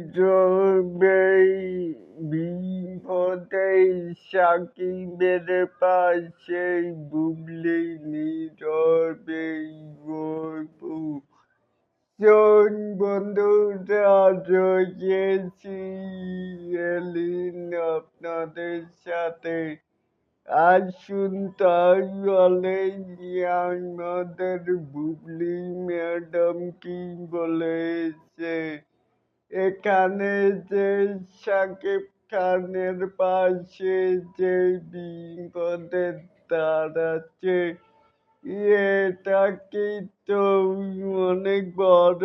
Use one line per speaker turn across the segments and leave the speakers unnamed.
নীরবেই বিপদে সাকিবের পাশে বুবলি নীরবেই গল্প শোন বন্ধুরা রয়েছি এলিন আপনাদের সাথে আসুন তাহলে আমাদের বুবলি ম্যাডাম কি বলেছে এখানে যে শাকিব খানের পাশে যে বিপদে দাঁড়াচ্ছে এটা কিন্তু অনেক বড়।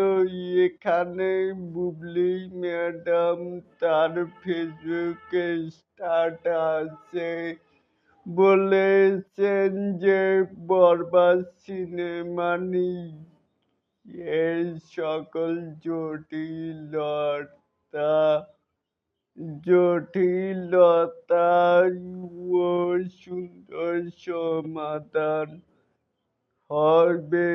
এখানে বুবলি ম্যাডাম তার ফেসবুকে স্ট্যাটাসে বলেছেন যে বরবাদ সিনেমা নিয়ে এই সকল জটিলতা ও সুন্দর সমাধান হবে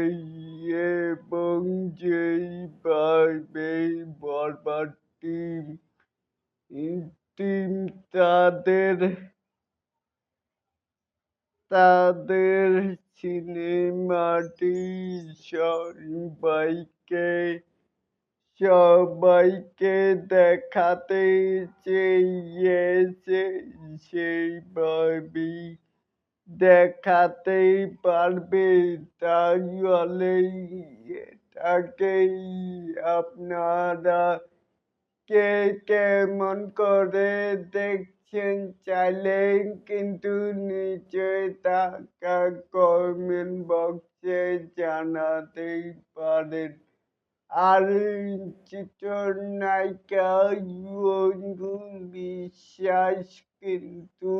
এবং যেইভাবে বরবাদ টিম তাদের তাদের সিনেমাটি সবাইকে সবাইকে দেখাতে চেয়েছে সেইভাবেই দেখাতেই পারবে। তাহলে এটাকেই আপনারা কে কেমন করে দেখছেন চাইলে কিন্তু নিচে থাকা কমেন্ট বক্সে জানাতেই পারেন। আর চিত্রনায়িকা অনু বিশ্বাস কিন্তু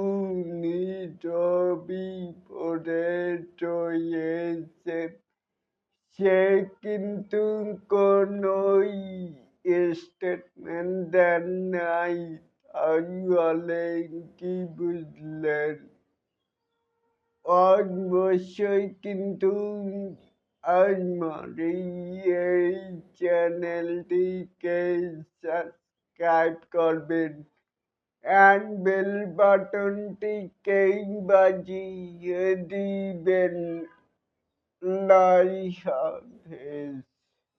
নীরবই পড়ে রয়েছে। সে কিন্তু কোনোই স্টেটমেন্ট দেন নাই। তাহলে কি বুঝলেন? অবশ্যই কিন্তু আমার এই চ্যানেলটিকে সাবস্ক্রাইব করবেন and বেল বাটনটিকে বাজিয়ে দিবেন। আল্লাহ হাফেজ।